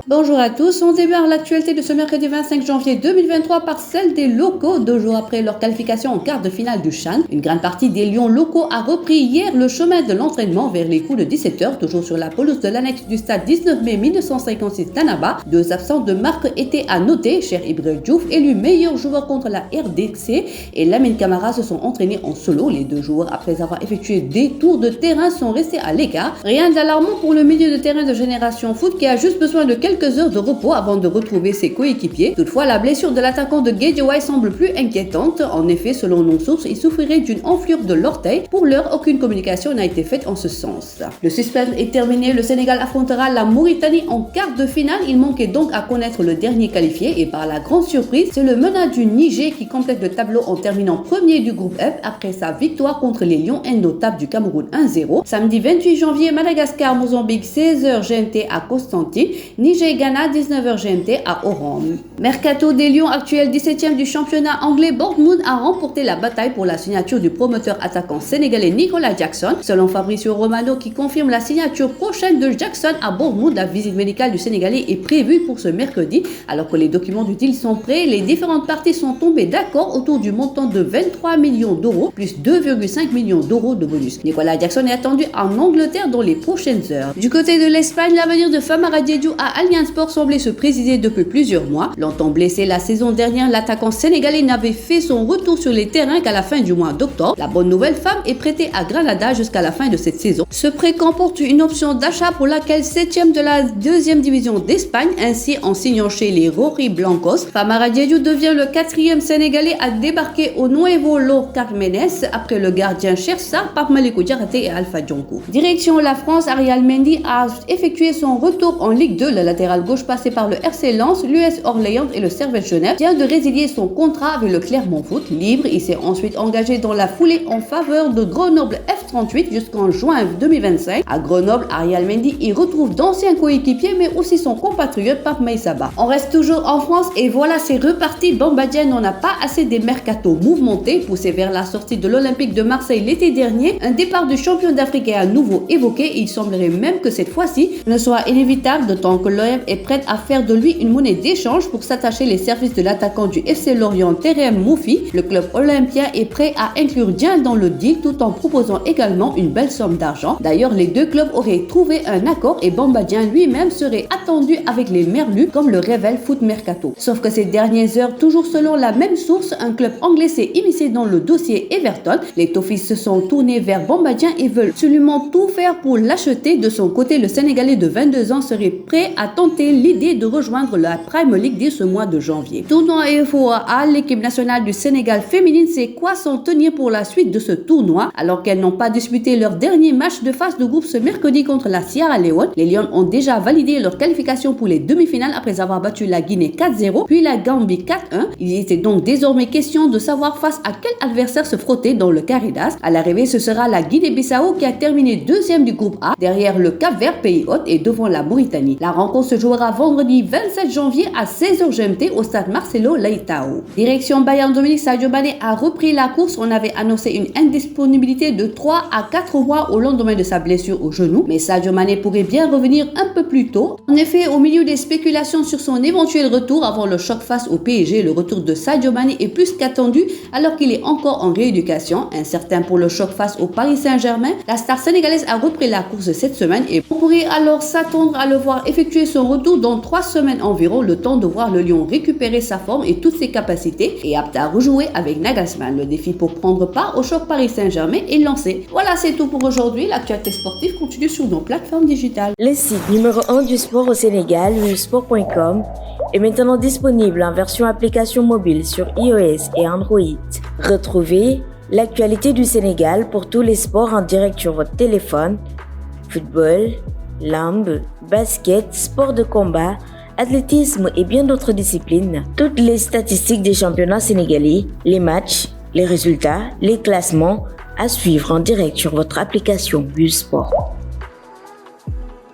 Bonjour à tous, on démarre l'actualité de ce mercredi 25 janvier 2023 par celle des locaux. 2 jours après leur qualification en quart de finale du CHAN, une grande partie des Lions locaux a repris hier le chemin de l'entraînement vers les coups de 17h, toujours sur la pelouse de l'annexe du stade 19 mai 1956 Tanaba. 2 absents de marque étaient à noter. Cher Ibrahim Diouf, élu meilleur joueur contre la RDC, et Lamine Camara se sont entraînés en solo. Les 2 joueurs, après avoir effectué des tours de terrain, sont restés à l'écart. Rien d'alarmant pour le milieu de terrain de Génération Foot qui a juste besoin de quelques heures de repos avant de retrouver ses coéquipiers. Toutefois, la blessure de l'attaquant de Guédiawaye semble plus inquiétante. En effet, selon nos sources, il souffrirait d'une enflure de l'orteil. Pour l'heure, aucune communication n'a été faite en ce sens. Le suspense est terminé. Le Sénégal affrontera la Mauritanie en quart de finale. Il manquait donc à connaître le dernier qualifié et par la grande surprise, c'est le menat du Niger qui complète le tableau en terminant premier du groupe F après sa victoire contre les Lions indomptables du Cameroun 1-0. Samedi 28 janvier, Madagascar-Mozambique 16h GMT à Constantine, Niger-Ghana 19h GMT à Oran. Mercato des Lions, actuel 17e du championnat anglais, Bournemouth a remporté la bataille pour la signature du promoteur attaquant sénégalais Nicolas Jackson. Selon Fabrizio Romano qui confirme la signature prochaine de Jackson à Bournemouth, la visite médicale du Sénégalais est prévue pour ce mercredi. Alors que les documents du deal sont prêts, les différentes parties sont tombées d'accord autour du montant de 23 millions d'euros plus 2,5 millions d'euros de bonus. Nicolas Jackson est attendu en Angleterre dans les prochaines heures. Du côté de l'Espagne, l'avenir de Famara Diédhiou à Allianz Sport semblait se préciser depuis plusieurs mois. Longtemps blessé la saison dernière, l'attaquant sénégalais n'avait fait son retour sur les terrains qu'à la fin du mois d'octobre. La bonne nouvelle, Fam est prêté à Granada jusqu'à la fin de cette saison. Ce prêt comporte une option d'achat pour laquelle 7e de la 2e division d'Espagne. Ainsi, en signant chez les Rory Blancos, Famara Diédhiou devient le 4e sénégalais à débarquer au Nuevo Los Carmenes après le gardien Chersa, Pape Malick Diakhaté et Alpha Dionkou. Direction la France, Ariel Mendy a effectué son retour en Ligue 2. Le latéral gauche passé par le RC Lens, l'US Orléans et le Servette Genève vient de résilier son contrat avec le Clermont Foot. Libre, il s'est ensuite engagé dans la foulée en faveur de Grenoble F38 jusqu'en juin 2025. À Grenoble, Ariel Mendy y retrouve d'anciens coéquipiers mais aussi son compatriote Pape Maïsaba. On reste toujours en France et voilà, c'est reparti. Bamba Dieng n'en a pas assez des mercatos mouvementés. Poussé vers la sortie de l'Olympique de Marseille l'été dernier, un départ du champion d'Afrique est à nouveau évoqué. Il semblerait même que cette fois-ci ne soit inévitable, d'autant que l'OM est prête à faire de lui une monnaie d'échange pour s'attacher les services de l'attaquant du FC Lorient Terem Moufi. Le club olympien est prêt à inclure Dieng dans le deal tout en proposant également une belle somme d'argent. D'ailleurs, les deux clubs auraient trouvé un accord et Bamba Dieng lui-même serait attendu avec les Merlus comme le révèle Foot Mercato. Sauf que ces dernières heures, toujours selon la même source, un club anglais s'est immiscé dans le dossier Everton. Les Toffees se sont tournés vers Bamba Dieng et veulent absolument tout faire pour l'acheter. De son côté, le Sénégalais de 22 ans serait prêt à tenter l'idée de rejoindre la Premier League dès ce mois de janvier. Tournoi EFOA, l'équipe nationale du Sénégal féminine sait quoi s'en tenir pour la suite de ce tournoi. Alors qu'elles n'ont pas disputé leur dernier match de phase de groupe ce mercredi contre la Sierra Leone, les Lions ont déjà validé leur qualification pour les demi-finales après avoir battu la Guinée 4-0 puis la Gambie 4-1. Il était donc désormais question de savoir face à quel adversaire se frotter dans le carré d'as. À l'arrivée, ce sera la Guinée-Bissau qui a terminé 2e du groupe A derrière le Cap-Vert, pays hôte, et devant la Mauritanie. La rencontre se jouera vendredi 27 janvier à 16h GMT au stade Marcelo Leitão. Direction Bayern Dominique, Sadio Mané a repris la course. On avait annoncé une indisponibilité de 3 à 4 mois au lendemain de sa blessure au genou, mais Sadio Mané pourrait bien revenir un peu plus tôt. En effet, au milieu des spéculations sur son éventuel retour avant le choc face au PSG, le retour de Sadio Mané est plus qu'attendu alors qu'il est encore en rééducation. Incertain pour le choc face au Paris Saint-Germain, la star sénégalaise a repris la course cette semaine et on pourrait alors s'attendre à le voir effectuer son retour dans 3 semaines environ, le temps de voir le Lion récupérer sa forme et toutes ses capacités et apte à rejouer avec Nagelsmann. Le défi pour prendre part au choc Paris Saint-Germain est lancé. Voilà, c'est tout pour aujourd'hui. L'actualité sportive continue sur nos plateformes digitales. Le site numéro 1 du sport au Sénégal, sport.com, est maintenant disponible en version application mobile sur iOS et Android. Retrouvez l'actualité du Sénégal pour tous les sports en direct sur votre téléphone: football, lambe, basket, sport de combat, athlétisme et bien d'autres disciplines. Toutes les statistiques des championnats sénégalais, les matchs, les résultats, les classements à suivre en direct sur votre application Sport.